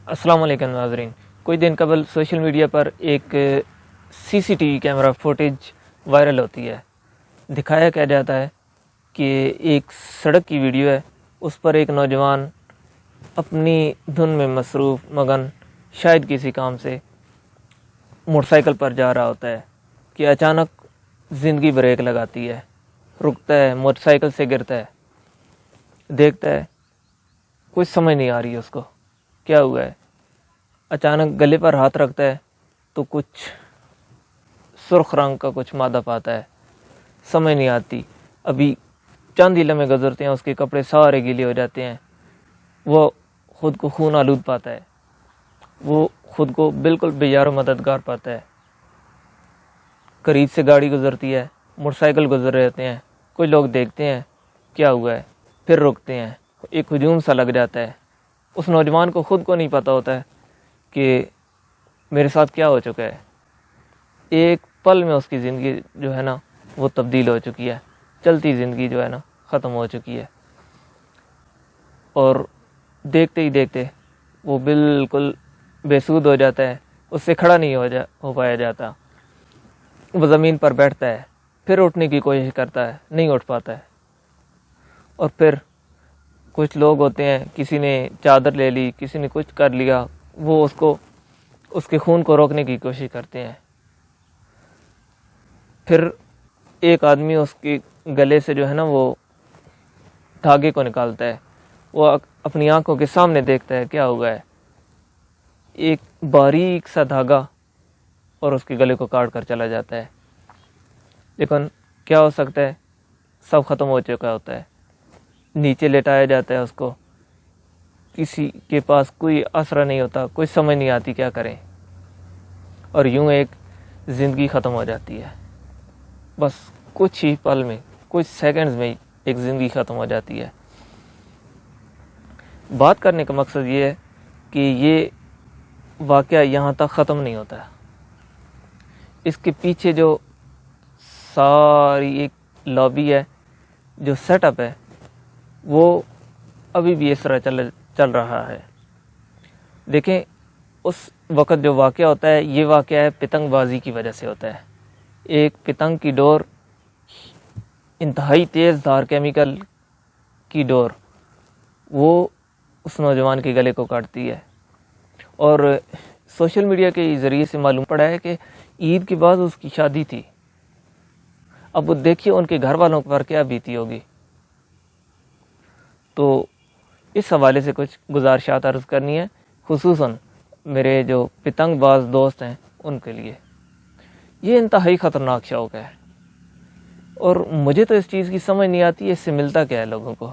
السلام علیکم ناظرین. کچھ دن قبل سوشل میڈیا پر ایک CCTV کیمرہ فوٹیج وائرل ہوتی ہے. دکھایا کیا جاتا ہے کہ ایک سڑک کی ویڈیو ہے, اس پر ایک نوجوان اپنی دھن میں مصروف مگن شاید کسی کام سے موٹر سائیکل پر جا رہا ہوتا ہے کہ اچانک زندگی بریک لگاتی ہے, رکتا ہے, موٹر سائیکل سے گرتا ہے, دیکھتا ہے کچھ سمجھ نہیں آ رہی ہے اس کو کیا ہوا ہے. اچانک گلے پر ہاتھ رکھتا ہے تو کچھ سرخ رنگ کا کچھ مادہ پاتا ہے, سمجھ نہیں آتی. ابھی چند ہی لمحے گزرتے ہیں, اس کے کپڑے سارے گیلے ہو جاتے ہیں, وہ خود کو خون آلود پاتا ہے, وہ خود کو بالکل بے یار و مددگار پاتا ہے. قریب سے گاڑی گزرتی ہے, موٹر سائیکل گزر رہے ہوتے ہیں, کچھ لوگ دیکھتے ہیں کیا ہوا ہے, پھر رکتے ہیں. ایک ہجوم سا لگ جاتا ہے. اس نوجوان کو خود کو نہیں پتہ ہوتا ہے کہ میرے ساتھ کیا ہو چکا ہے. ایک پل میں اس کی زندگی جو ہے نا وہ تبدیل ہو چکی ہے, چلتی زندگی جو ہے نا ختم ہو چکی ہے. اور دیکھتے ہی دیکھتے وہ بالکل بے سود ہو جاتا ہے, اس سے کھڑا نہیں ہو پایا جاتا. وہ زمین پر بیٹھتا ہے, پھر اٹھنے کی کوشش کرتا ہے, نہیں اٹھ پاتا ہے. اور پھر کچھ لوگ ہوتے ہیں, کسی نے چادر لے لی, کسی نے کچھ کر لیا, وہ اس کے خون کو روکنے کی کوشش کرتے ہیں. پھر ایک آدمی اس کے گلے سے جو ہے نا وہ دھاگے کو نکالتا ہے. وہ اپنی آنکھوں کے سامنے دیکھتا ہے کیا ہوا ہے. ایک باریک سا دھاگا اور اس کے گلے کو کاٹ کر چلا جاتا ہے. لیکن کیا ہو سکتا ہے, سب ختم ہو چکا ہوتا ہے. نیچے لٹایا جاتا ہے اس کو, کسی کے پاس کوئی آسرا نہیں ہوتا, کوئی سمجھ نہیں آتی کیا کریں. اور یوں ایک زندگی ختم ہو جاتی ہے. بس کچھ ہی پل میں, کچھ سیکنڈز میں ایک زندگی ختم ہو جاتی ہے. بات کرنے کا مقصد یہ ہے کہ یہ واقعہ یہاں تک ختم نہیں ہوتا ہے. اس کے پیچھے جو ساری ایک لابی ہے, جو سیٹ اپ ہے, وہ ابھی بھی اس طرح چل رہا ہے. دیکھیں, اس وقت جو واقعہ ہوتا ہے, یہ واقعہ ہے پتنگ بازی کی وجہ سے ہوتا ہے. ایک پتنگ کی ڈور, انتہائی تیز دھار کیمیکل کی ڈور, وہ اس نوجوان کے گلے کو کاٹتی ہے. اور سوشل میڈیا کے ذریعے سے معلوم پڑا ہے کہ عید کے بعد اس کی شادی تھی. اب وہ دیکھیے ان کے گھر والوں پر کیا بیتی ہوگی. تو اس حوالے سے کچھ گزارشات عرض کرنی ہے, خصوصاً میرے جو پتنگ باز دوست ہیں ان کے لیے. یہ انتہائی خطرناک شوق ہے, اور مجھے تو اس چیز کی سمجھ نہیں آتی اس سے ملتا کیا ہے لوگوں کو.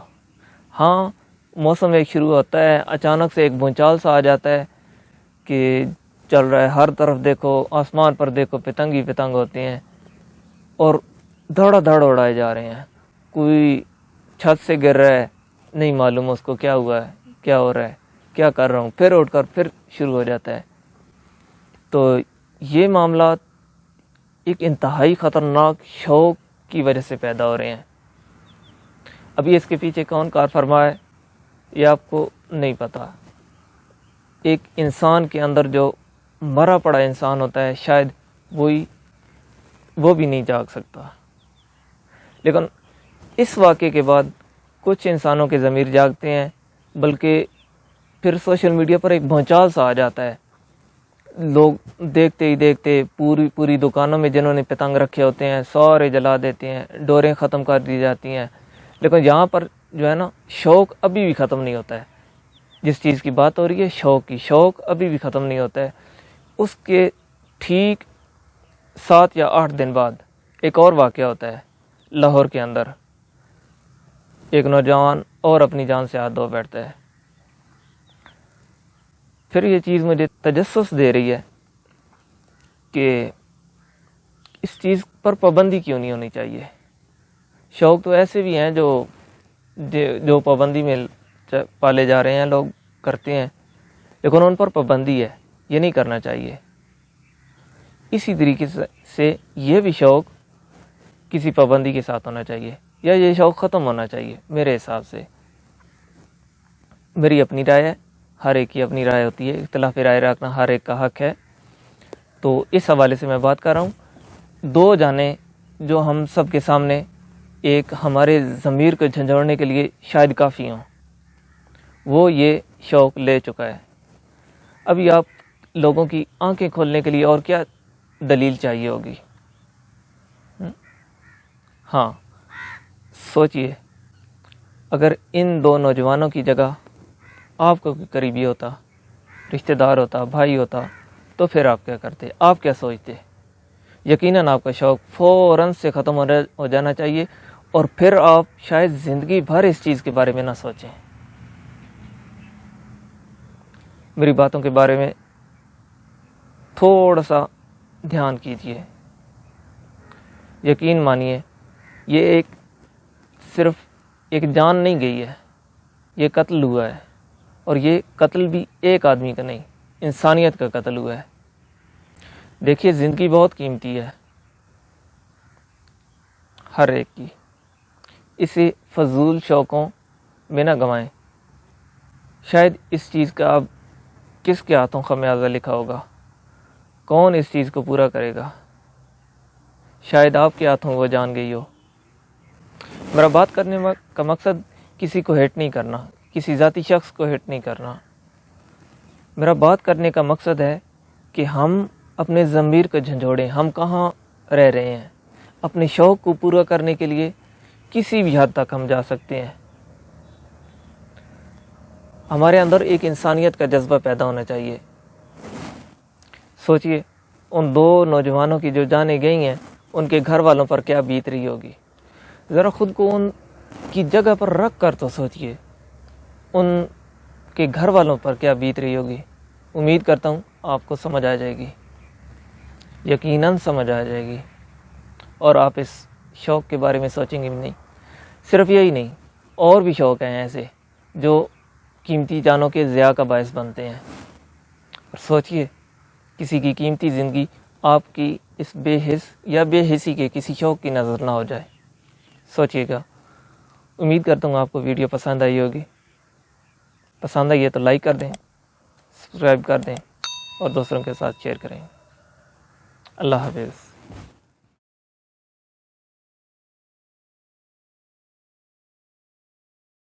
ہاں, موسم ایک شروع ہوتا ہے, اچانک سے ایک بھونچال سا آ جاتا ہے کہ چل رہا ہے, ہر طرف دیکھو, آسمان پر دیکھو, پتنگ ہی پتنگ ہوتے ہیں, اور دھڑا دھڑ اڑائے جا رہے ہیں. کوئی چھت سے گر رہا ہے, نہیں معلوم اس کو کیا ہوا ہے, کیا ہو رہا ہے, کیا کر رہا ہوں, پھر اٹھ کر پھر شروع ہو جاتا ہے. تو یہ معاملات ایک انتہائی خطرناک شوق کی وجہ سے پیدا ہو رہے ہیں. ابھی اس کے پیچھے کون کار فرما ہے یہ آپ کو نہیں پتا. ایک انسان کے اندر جو مرا پڑا انسان ہوتا ہے, شاید وہ بھی نہیں جاگ سکتا. لیکن اس واقعے کے بعد کچھ انسانوں کے ضمیر جاگتے ہیں, بلکہ پھر سوشل میڈیا پر ایک بھونچال سا آ جاتا ہے. لوگ دیکھتے ہی دیکھتے پوری دکانوں میں جنہوں نے پتنگ رکھے ہوتے ہیں سارے جلا دیتے ہیں, ڈوریں ختم کر دی جاتی ہیں. لیکن یہاں پر جو ہے نا شوق ابھی بھی ختم نہیں ہوتا ہے. جس چیز کی بات ہو رہی ہے شوق کی, شوق ابھی بھی ختم نہیں ہوتا ہے. اس کے ٹھیک 7 یا 8 دن بعد ایک اور واقعہ ہوتا ہے لاہور کے اندر. ایک نوجوان اور اپنی جان سے ہاتھ دھو بیٹھتا ہے. پھر یہ چیز مجھے تجسس دے رہی ہے کہ اس چیز پر پابندی کیوں نہیں ہونی چاہیے. شوق تو ایسے بھی ہیں جو پابندی میں پالے جا رہے ہیں, لوگ کرتے ہیں, لیکن ان پر پابندی ہے, یہ نہیں کرنا چاہیے. اسی طریقے سے یہ بھی شوق کسی پابندی کے ساتھ ہونا چاہیے, یا یہ شوق ختم ہونا چاہیے. میرے حساب سے, میری اپنی رائے ہے, ہر ایک کی اپنی رائے ہوتی ہے، اختلاف رائے رکھنا ہر ایک کا حق ہے. تو اس حوالے سے میں بات کر رہا ہوں. دو جانیں جو ہم سب کے سامنے ایک ہمارے ضمیر کو جھنجھوڑنے کے لیے شاید کافی ہوں، وہ یہ شوق لے چکا ہے. ابھی آپ لوگوں کی آنکھیں کھولنے کے لیے اور کیا دلیل چاہیے ہوگی؟ ہاں، سوچئے اگر ان دو نوجوانوں کی جگہ آپ کو قریبی ہوتا، رشتہ دار ہوتا، بھائی ہوتا، تو پھر آپ کیا کرتے؟ آپ کیا سوچتے؟ یقیناً آپ کا شوق فوراً سے ختم ہو جانا چاہیے، اور پھر آپ شاید زندگی بھر اس چیز کے بارے میں نہ سوچیں. میری باتوں کے بارے میں تھوڑا سا دھیان کیجئے. یقین مانیے یہ صرف ایک جان نہیں گئی ہے، یہ قتل ہوا ہے، اور یہ قتل بھی ایک آدمی کا نہیں، انسانیت کا قتل ہوا ہے. دیکھیے زندگی بہت قیمتی ہے ہر ایک کی، اسے فضول شوقوں میں نہ گنوائیں. شاید اس چیز کا اب کس کے ہاتھوں خمیازہ لکھا ہوگا، کون اس چیز کو پورا کرے گا؟ شاید آپ کے ہاتھوں وہ جان گئی ہو. میرا بات کرنے کا مقصد کسی کو ہیٹ نہیں کرنا، کسی ذاتی شخص کو ہیٹ نہیں کرنا. میرا بات کرنے کا مقصد ہے کہ ہم اپنے ضمیر کو جھنجھوڑیں. ہم کہاں رہ رہے ہیں؟ اپنے شوق کو پورا کرنے کے لیے کسی بھی حد تک ہم جا سکتے ہیں. ہمارے اندر ایک انسانیت کا جذبہ پیدا ہونا چاہیے. سوچئے ان دو نوجوانوں کی جو جانیں گئی ہیں، ان کے گھر والوں پر کیا بیت رہی ہوگی. ذرا خود کو ان کی جگہ پر رکھ کر تو سوچئے ان کے گھر والوں پر کیا بیت رہی ہوگی. امید کرتا ہوں آپ کو سمجھ آ جائے گی، یقیناً سمجھ آ جائے گی، اور آپ اس شوق کے بارے میں سوچیں گے بھی نہیں. صرف یہی نہیں، اور بھی شوق ہیں ایسے جو قیمتی جانوں کے ضیاع کا باعث بنتے ہیں. اور سوچئے کسی کی قیمتی زندگی آپ کی اس بے حس یا بے حسی کے کسی شوق کی نظر نہ ہو جائے. سوچئے گا. امید کرتا ہوں آپ کو ویڈیو پسند آئی ہوگی. پسند آئی ہے تو لائک کر دیں، سبسکرائب کر دیں، اور دوسروں کے ساتھ شیئر کریں. اللہ حافظ.